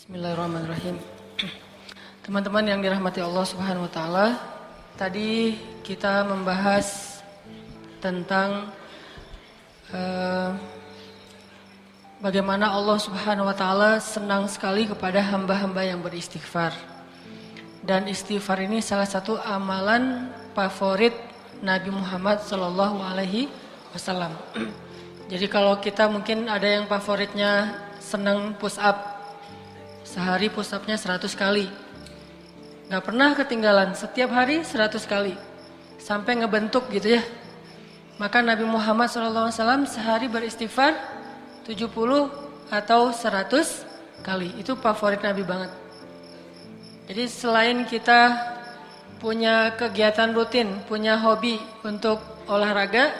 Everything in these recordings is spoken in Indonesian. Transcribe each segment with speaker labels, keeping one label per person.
Speaker 1: Bismillahirrahmanirrahim. Teman-teman yang dirahmati Allah Subhanahu wa taala, tadi kita membahas tentang bagaimana Allah Subhanahu wa taala senang sekali kepada hamba-hamba yang beristighfar. Dan istighfar ini salah satu amalan favorit Nabi Muhammad sallallahu alaihi wasallam. Jadi kalau kita mungkin ada yang favoritnya senang push up. Sehari push up-nya 100 kali. Gak pernah ketinggalan, setiap hari 100 kali. Sampai ngebentuk gitu ya. Maka Nabi Muhammad SAW sehari beristighfar 70 atau 100 kali. Itu favorit Nabi banget. Jadi selain kita punya kegiatan rutin, punya hobi untuk olahraga,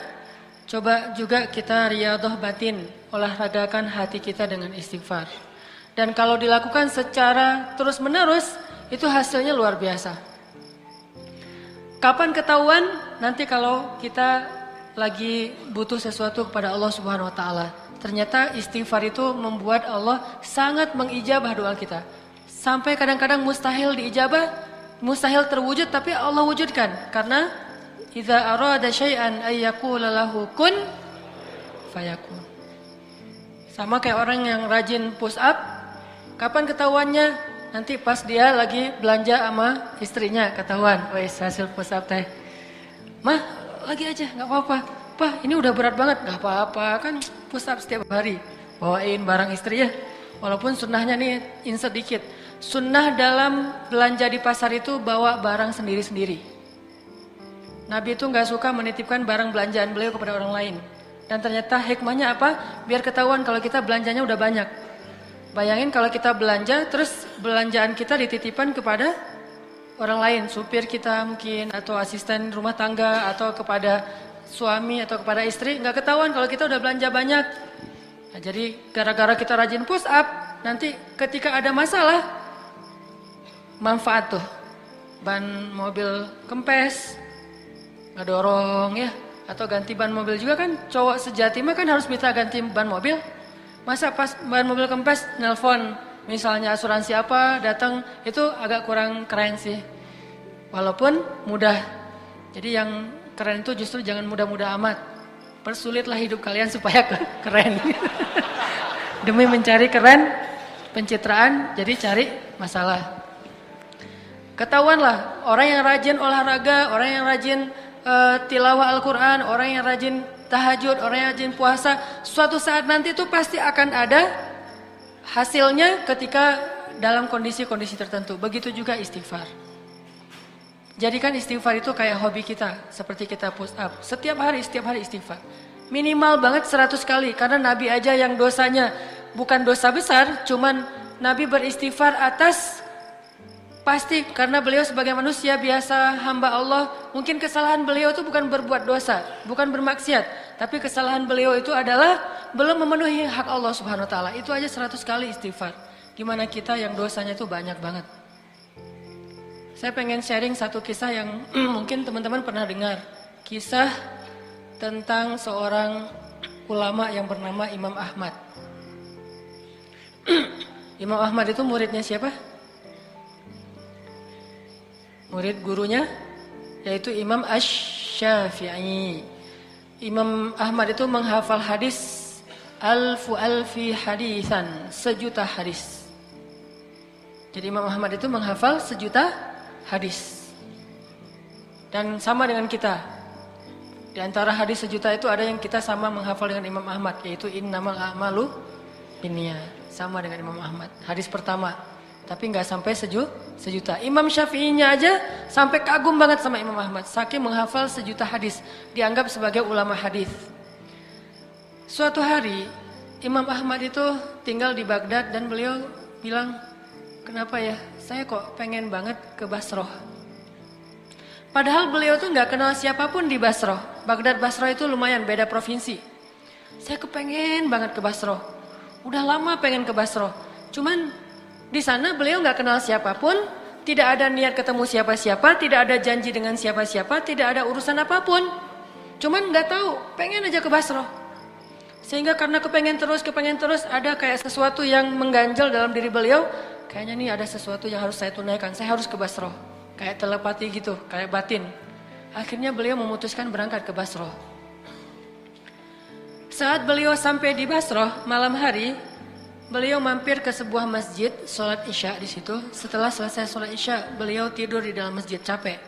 Speaker 1: coba juga kita riyadhah batin, olahragakan hati kita dengan istighfar. Dan kalau dilakukan secara terus-menerus, itu hasilnya luar biasa. Kapan ketahuan? Nanti kalau kita lagi butuh sesuatu kepada Allah Subhanahu wa taala. Ternyata istighfar itu membuat Allah sangat mengijabah doa kita. Sampai kadang-kadang mustahil diijabah, mustahil terwujud, tapi Allah wujudkan. Karena idza arada syai'an ay yaqula lahu kun fayakun. Sama kayak orang yang rajin push up. Kapan ketahuannya? Nanti pas dia lagi belanja sama istrinya ketahuan. Wes hasil push up teh. Mah lagi aja gak apa-apa. Pak ini udah berat banget. Gak apa-apa kan push up setiap hari. Bawain barang istri ya. Walaupun sunnahnya nih insert dikit. Sunnah dalam belanja di pasar itu bawa barang sendiri-sendiri. Nabi itu gak suka menitipkan barang belanjaan beliau kepada orang lain. Dan ternyata hikmahnya apa? Biar ketahuan kalau kita belanjanya udah banyak. Bayangin kalau kita belanja, terus belanjaan kita dititipkan kepada orang lain. Supir kita mungkin, atau asisten rumah tangga, atau kepada suami, atau kepada istri. Nggak ketahuan kalau kita udah belanja banyak. Nah, jadi gara-gara kita rajin push up, nanti ketika ada masalah, manfaat tuh. Ban mobil kempes, ngedorong ya. Atau ganti ban mobil juga kan, cowok sejati mah kan harus minta ganti ban mobil. Masa pas ban mobil kempes nelpon misalnya asuransi apa datang, itu agak kurang keren sih. Walaupun mudah. Jadi yang keren itu justru jangan mudah-mudah amat. Persulitlah hidup kalian supaya keren. Demi mencari keren, pencitraan, jadi cari masalah. Ketahuanlah orang yang rajin olahraga, orang yang rajin tilawah Al-Quran, orang yang rajin tahajud, orang yang rajin puasa, suatu saat nanti itu pasti akan ada hasilnya ketika dalam kondisi-kondisi tertentu. Begitu juga istighfar. Jadikan istighfar itu kayak hobi kita, seperti kita push up. Setiap hari istighfar. Minimal banget 100 kali, karena Nabi aja yang dosanya bukan dosa besar, cuman Nabi beristighfar atas pasti karena beliau sebagai manusia biasa hamba Allah, mungkin kesalahan beliau itu bukan berbuat dosa, bukan bermaksiat, tapi kesalahan beliau itu adalah belum memenuhi hak Allah Subhanahu wa taala. Itu aja 100 kali istighfar. Gimana kita yang dosanya itu banyak banget. Saya pengen sharing satu kisah yang mungkin teman-teman pernah dengar. Kisah tentang seorang ulama yang bernama Imam Ahmad. Imam Ahmad itu muridnya siapa? Murid gurunya yaitu Imam Asy-Syafi'i. Imam Ahmad itu menghafal hadis alfi hadisan, 1.000.000 hadis. Jadi Imam Ahmad itu menghafal 1.000.000 hadis. Dan sama dengan kita. Di antara hadis 1.000.000 itu ada yang kita sama menghafal dengan Imam Ahmad, yaitu innamal a'malu binniyat. Sama dengan Imam Ahmad. Hadis pertama. Tapi nggak sampai 1.000.000. Imam Syafi'inya aja sampai kagum banget sama Imam Ahmad. Saking menghafal 1.000.000 hadis. Dianggap sebagai ulama hadis. Suatu hari Imam Ahmad itu tinggal di Baghdad dan beliau bilang, kenapa ya saya kok pengen banget ke Basrah. Padahal beliau tuh nggak kenal siapapun di Basrah. Baghdad Basrah itu lumayan beda provinsi. Saya kepengen banget ke Basrah. Udah lama pengen ke Basrah. Cuman di sana beliau nggak kenal siapapun, tidak ada niat ketemu siapa-siapa, tidak ada janji dengan siapa-siapa, tidak ada urusan apapun. Cuman nggak tahu, pengen aja ke Basrah. Sehingga karena kepengen terus ada kayak sesuatu yang mengganjal dalam diri beliau. kayaknya nih ada sesuatu yang harus saya tunaikan, saya harus ke Basroh. Kayak telepati gitu, kayak batin. Akhirnya beliau memutuskan berangkat ke Basroh. Saat beliau sampai di Basroh malam hari, beliau mampir ke sebuah masjid, sholat isya di situ. Setelah selesai sholat isya, beliau tidur di dalam masjid, capek.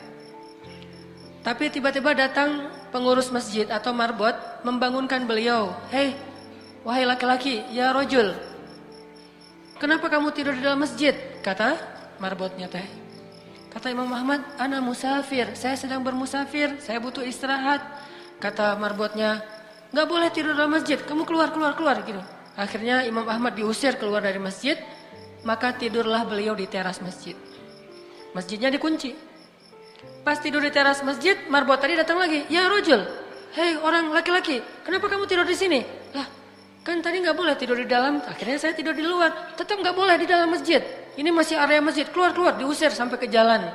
Speaker 1: Tapi tiba-tiba datang pengurus masjid atau marbot membangunkan beliau. Hei, wahai laki-laki, ya rojul, kenapa kamu tidur di dalam masjid? Kata marbotnya teh. Kata Imam Ahmad, ana musafir, saya sedang bermusafir, saya butuh istirahat. Kata marbotnya, nggak boleh tidur dalam masjid, kamu keluar gitu. Akhirnya Imam Ahmad diusir keluar dari masjid, maka tidurlah beliau di teras masjid. Masjidnya dikunci. Pas tidur di teras masjid, marbot tadi datang lagi. Ya rojul, hei orang laki-laki, kenapa kamu tidur di sini? Lah, kan tadi nggak boleh tidur di dalam. Akhirnya saya tidur di luar. Tetap nggak boleh di dalam masjid. Ini masih area masjid. Keluar, diusir sampai ke jalan.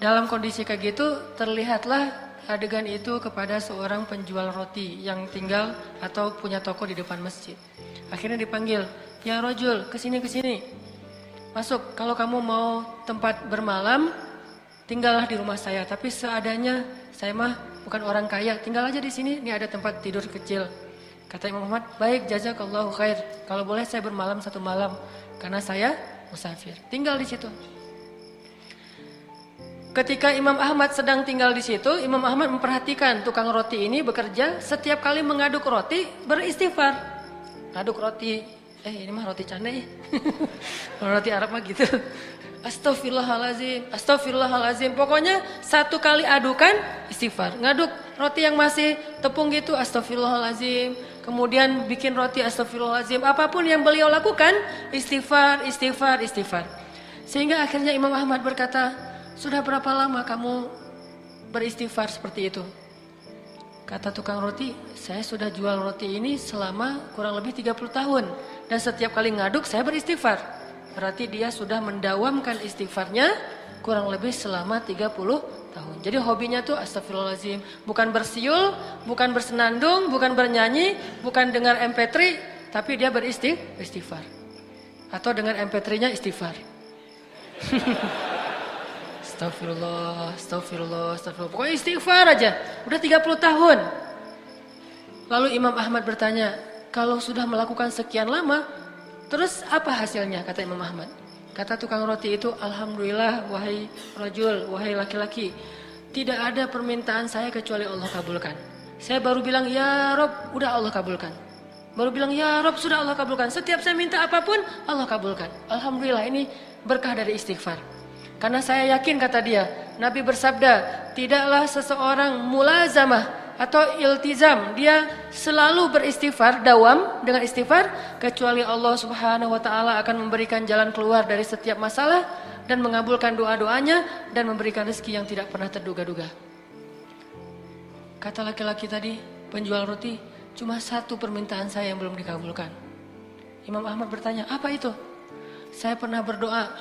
Speaker 1: Dalam kondisi kayak gitu, terlihatlah adegan itu kepada seorang penjual roti yang tinggal atau punya toko di depan masjid. Akhirnya dipanggil, ya rojul, kesini. Masuk, kalau kamu mau tempat bermalam, tinggallah di rumah saya. Tapi seadanya, saya mah bukan orang kaya, tinggal aja di sini. Ini ada tempat tidur kecil. Kata Imam Ahmad, baik, jazakallahu khair. Kalau boleh saya bermalam 1 malam, karena saya musafir. Tinggal di situ. Ketika Imam Ahmad sedang tinggal di situ, Imam Ahmad memperhatikan tukang roti ini bekerja, setiap kali mengaduk roti beristighfar. Ngaduk roti, ini mah roti canai. Roti Arab mah gitu. Astagfirullahalazim. Pokoknya 1 kali adukan istighfar. Ngaduk roti yang masih tepung gitu, astagfirullahalazim. Kemudian bikin roti, astagfirullahalazim. Apapun yang beliau lakukan, istighfar. Sehingga akhirnya Imam Ahmad berkata, sudah berapa lama kamu beristighfar seperti itu? Kata tukang roti, saya sudah jual roti ini selama kurang lebih 30 tahun. Dan setiap kali ngaduk saya beristighfar. Berarti dia sudah mendawamkan istighfarnya kurang lebih selama 30 tahun. Jadi hobinya tuh astagfirullahaladzim. Bukan bersiul, bukan bersenandung, bukan bernyanyi, bukan dengar MP3, tapi dia beristighfar. Atau dengan MP3-nya istighfar. Astagfirullah. Pokoknya istighfar aja. Udah 30 tahun. Lalu Imam Ahmad bertanya, kalau sudah melakukan sekian lama, terus apa hasilnya? Kata Imam Ahmad. Kata tukang roti itu, alhamdulillah wahai rajul, wahai laki-laki, tidak ada permintaan saya kecuali Allah kabulkan. Saya baru bilang ya Rob, udah Allah kabulkan. Baru bilang ya Rob, sudah Allah kabulkan. Setiap saya minta apapun, Allah kabulkan. Alhamdulillah, ini berkah dari istighfar. Karena saya yakin, kata dia, Nabi bersabda, tidaklah seseorang mulazamah atau iltizam, dia selalu beristighfar, dawam dengan istighfar, kecuali Allah Subhanahu wa taala akan memberikan jalan keluar dari setiap masalah dan mengabulkan doa-doanya dan memberikan rezeki yang tidak pernah terduga-duga. Kata laki-laki tadi, penjual roti, cuma 1 permintaan saya yang belum dikabulkan. Imam Ahmad bertanya, apa itu? Saya pernah berdoa,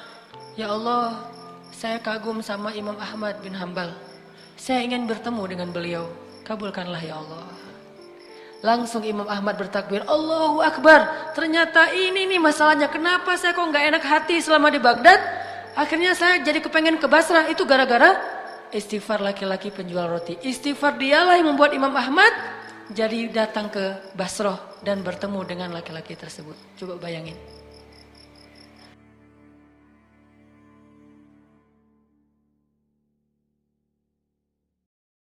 Speaker 1: ya Allah, saya kagum sama Imam Ahmad bin Hanbal. Saya ingin bertemu dengan beliau. Kabulkanlah ya Allah. Langsung Imam Ahmad bertakbir, Allahu Akbar. Ternyata ini nih masalahnya. Kenapa saya kok nggak enak hati selama di Baghdad? Akhirnya saya jadi kepengen ke Basrah. Itu gara-gara istighfar laki-laki penjual roti. Istighfar dialah yang membuat Imam Ahmad jadi datang ke Basrah dan bertemu dengan laki-laki tersebut. Coba bayangin.